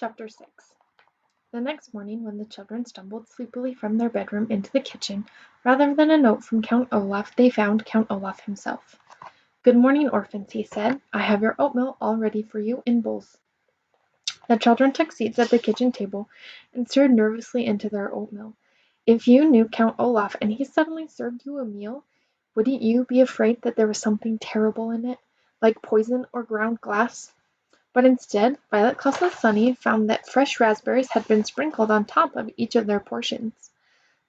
Chapter 6. The next morning, when the children stumbled sleepily from their bedroom into the kitchen, rather than a note from Count Olaf, they found Count Olaf himself. "Good morning, orphans," he said. "I have your oatmeal all ready for you in bowls." The children took seats at the kitchen table and stared nervously into their oatmeal. If you knew Count Olaf and he suddenly served you a meal, wouldn't you be afraid that there was something terrible in it, like poison or ground glass? But instead, Violet, Klaus, and Sunny found that fresh raspberries had been sprinkled on top of each of their portions.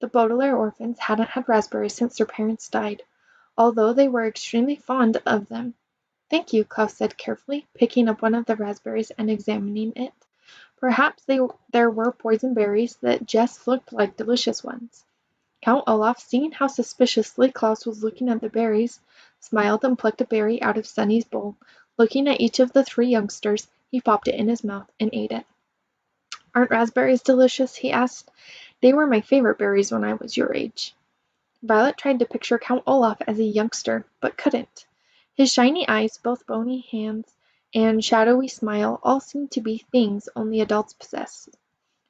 The Baudelaire orphans hadn't had raspberries since their parents died, although they were extremely fond of them. "Thank you," Klaus said carefully, picking up one of the raspberries and examining it. Perhaps there were poison berries that just looked like delicious ones. Count Olaf, seeing how suspiciously Klaus was looking at the berries, smiled and plucked a berry out of Sunny's bowl. Looking at each of the three youngsters, he popped it in his mouth and ate it. "Aren't raspberries delicious?" he asked. "They were my favorite berries when I was your age." Violet tried to picture Count Olaf as a youngster, but couldn't. His shiny eyes, both bony hands, and shadowy smile all seemed to be things only adults possess.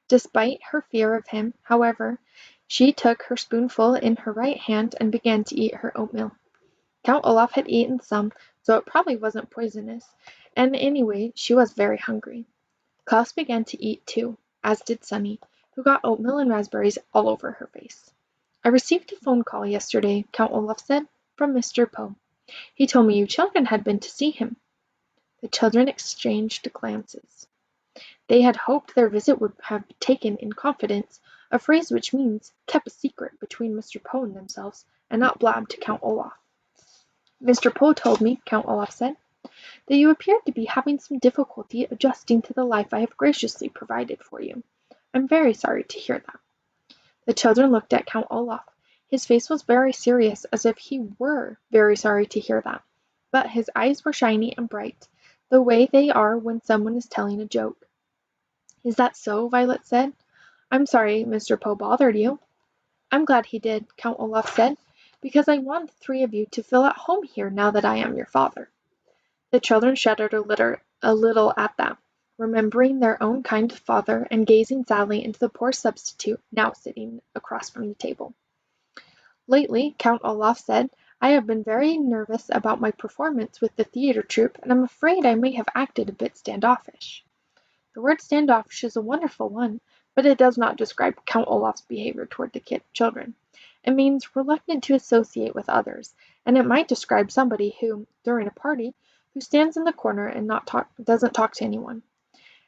Despite her fear of him, however, she took her spoonful in her right hand and began to eat her oatmeal. Count Olaf had eaten some, so it probably wasn't poisonous, and anyway, she was very hungry. Klaus began to eat too, as did Sunny, who got oatmeal and raspberries all over her face. "I received a phone call yesterday," Count Olaf said, "from Mr. Poe. He told me you children had been to see him." The children exchanged glances. They had hoped their visit would have been taken in confidence, a phrase which means kept a secret between Mr. Poe and themselves, and not blabbed to Count Olaf. "Mr. Poe told me," Count Olaf said, "that you appeared to be having some difficulty adjusting to the life I have graciously provided for you. I'm very sorry to hear that." The children looked at Count Olaf. His face was very serious, as if he were very sorry to hear that, but his eyes were shiny and bright, the way they are when someone is telling a joke. "Is that so?" Violet said. "I'm sorry Mr. Poe bothered you." "I'm glad he did," Count Olaf said, "because I want the three of you to feel at home here now that I am your father." The children shuddered a little at that, remembering their own kind father and gazing sadly into the poor substitute now sitting across from the table. "Lately," Count Olaf said, "I have been very nervous about my performance with the theatre troupe, and I'm afraid I may have acted a bit standoffish." The word standoffish is a wonderful one, but it does not describe Count Olaf's behavior toward the children. It means reluctant to associate with others, and it might describe somebody who, during a party, who stands in the corner and doesn't talk to anyone.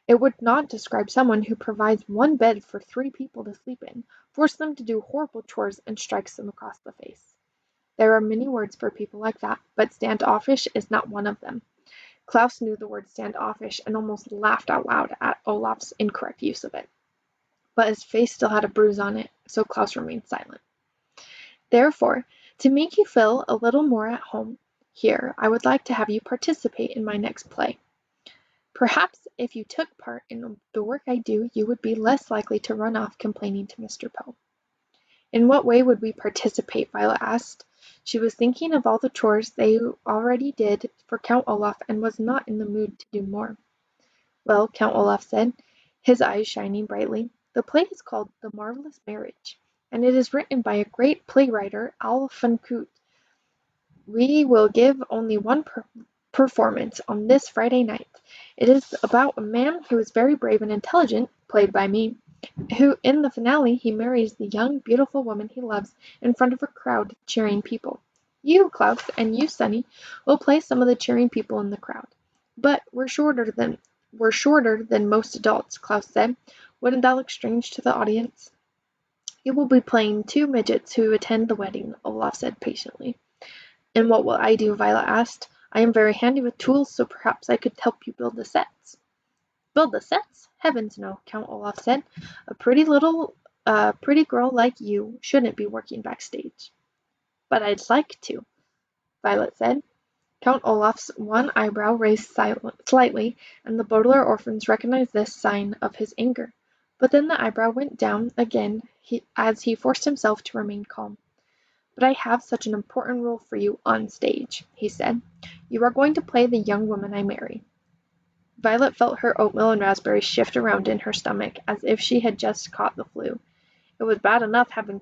It would not describe someone who provides one bed for 3 people to sleep in, forces them to do horrible chores, and strikes them across the face. There are many words for people like that, but standoffish is not one of them. Klaus knew the word standoffish and almost laughed out loud at Olaf's incorrect use of it. But his face still had a bruise on it, so Klaus remained silent. "Therefore, to make you feel a little more at home here, I would like to have you participate in my next play. Perhaps if you took part in the work I do, you would be less likely to run off complaining to Mr. Poe." "In what way would we participate?" Violet asked. She was thinking of all the chores they already did for Count Olaf and was not in the mood to do more. "Well," Count Olaf said, his eyes shining brightly, "the play is called The Marvelous Marriage, and it is written by a great playwright, Al van Coot. We will give only one performance on this Friday night. It is about a man who is very brave and intelligent, played by me, who in the finale he marries the young, beautiful woman he loves in front of a crowd of cheering people. You, Klaus, and you, Sunny, will play some of the cheering people in the crowd. But we're shorter than most adults," Klaus said. "Wouldn't that look strange to the audience?" "You will be playing 2 midgets who attend the wedding," Olaf said patiently. "And what will I do?" Violet asked. "I am very handy with tools, so perhaps I could help you build the sets." "Build the sets? Heavens, no," Count Olaf said. A pretty girl like you shouldn't be working backstage." "But I'd like to," Violet said. Count Olaf's one eyebrow raised slightly, and the Baudelaire orphans recognized this sign of his anger. But then the eyebrow went down again as he forced himself to remain calm. "But I have such an important role for you on stage," he said. "You are going to play the young woman I marry." Violet felt her oatmeal and raspberries shift around in her stomach as if she had just caught the flu. It was bad enough having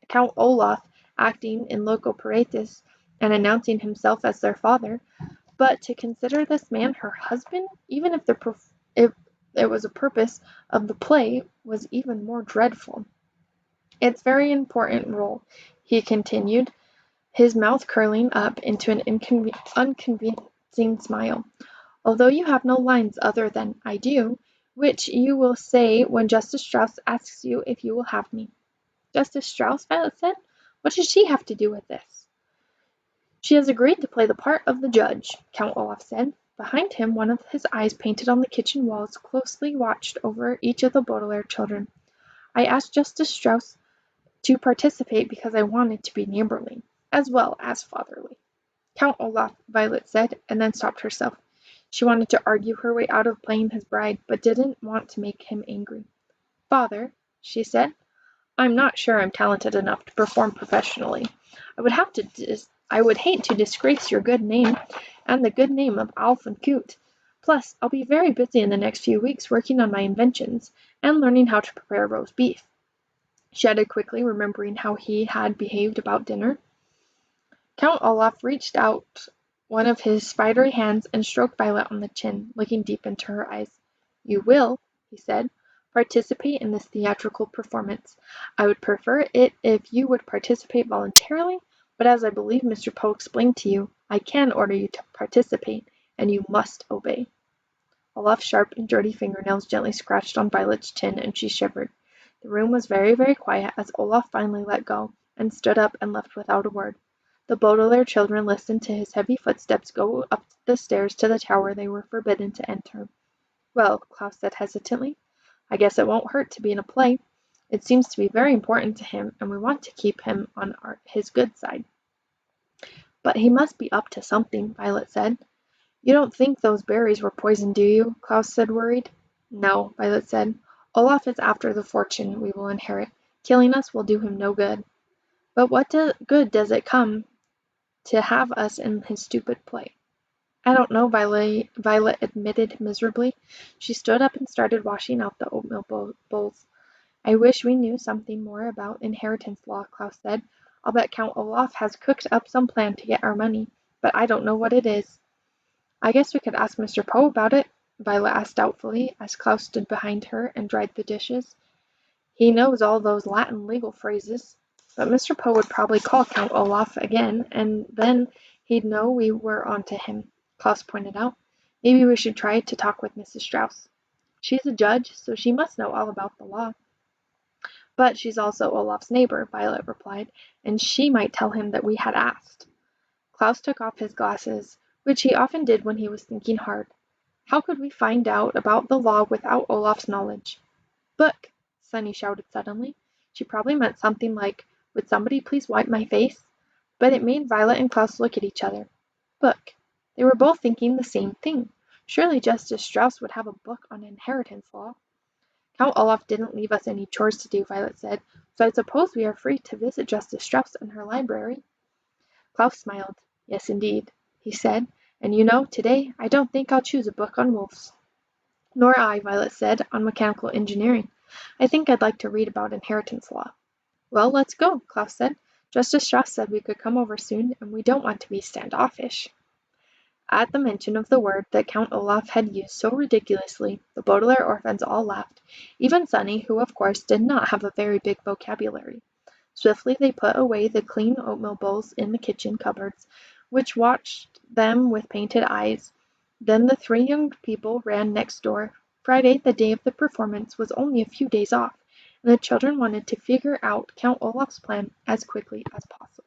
Count Olaf acting in loco parentis and announcing himself as their father, but to consider this man her husband, even if it was a purpose of the play, was even more dreadful. It's very important role, he continued, his mouth curling up into an unconvincing smile. Although you have no lines other than "I do," which you will say when Justice Strauss asks you if you will have me. Justice Strauss, Violet said. What does she have to do with this? She has agreed to play the part of the judge, Count Olaf said. Behind him, one of his eyes painted on the kitchen walls closely watched over each of the Baudelaire children. I asked Justice Strauss to participate because I wanted to be neighborly, as well as fatherly. Count Olaf, Violet said, and then stopped herself. She wanted to argue her way out of playing his bride, but didn't want to make him angry. Father, she said, I'm not sure I'm talented enough to perform professionally. I would hate to disgrace your good name and the good name of Alf and Coot. Plus, I'll be very busy in the next few weeks working on my inventions and learning how to prepare roast beef. She added quickly, remembering how he had behaved about dinner. Count Olaf reached out one of his spidery hands and stroked Violet on the chin, looking deep into her eyes. You will, he said, participate in this theatrical performance. I would prefer it if you would participate voluntarily, but as I believe Mr. Poe explained to you, I can order you to participate, and you must obey. Olaf's sharp and dirty fingernails gently scratched on Violet's chin, and she shivered. The room was very, very quiet as Olaf finally let go, and stood up and left without a word. The Baudelaire children listened to his heavy footsteps go up the stairs to the tower they were forbidden to enter. Well, Klaus said hesitantly, I guess it won't hurt to be in a play. It seems to be very important to him, and we want to keep him on his good side. But he must be up to something, Violet said. You don't think those berries were poisoned, do you? Klaus said, worried. No, Violet said. Olaf is after the fortune we will inherit. Killing us will do him no good. But what good does it come to have us in his stupid play? I don't know, Violet admitted miserably. She stood up and started washing out the oatmeal bowls. I wish we knew something more about inheritance law, Klaus said. I'll bet Count Olaf has cooked up some plan to get our money, but I don't know what it is. I guess we could ask Mr. Poe about it, Violet asked doubtfully, as Klaus stood behind her and dried the dishes. He knows all those Latin legal phrases. But Mr. Poe would probably call Count Olaf again, and then he'd know we were on to him, Klaus pointed out. Maybe we should try to talk with Mrs. Strauss. She's a judge, so she must know all about the law. But she's also Olaf's neighbor, Violet replied, and she might tell him that we had asked. Klaus took off his glasses, which he often did when he was thinking hard. How could we find out about the law without Olaf's knowledge? Look! Sunny shouted suddenly. She probably meant something like, would somebody please wipe my face? But it made Violet and Klaus look at each other. Look! They were both thinking the same thing. Surely Justice Strauss would have a book on inheritance law. Count Olaf didn't leave us any chores to do, Violet said, so I suppose we are free to visit Justice Strauss in her library. Klaus smiled. Yes, indeed, he said, and you know, today I don't think I'll choose a book on wolves. Nor I, Violet said, on mechanical engineering. I think I'd like to read about inheritance law. Well, let's go, Klaus said. Justice Strauss said we could come over soon, and we don't want to be standoffish. At the mention of the word that Count Olaf had used so ridiculously, the Baudelaire orphans all laughed, even Sunny, who of course did not have a very big vocabulary. Swiftly they put away the clean oatmeal bowls in the kitchen cupboards, which watched them with painted eyes. Then the three young people ran next door. Friday, the day of the performance, was only a few days off, and the children wanted to figure out Count Olaf's plan as quickly as possible.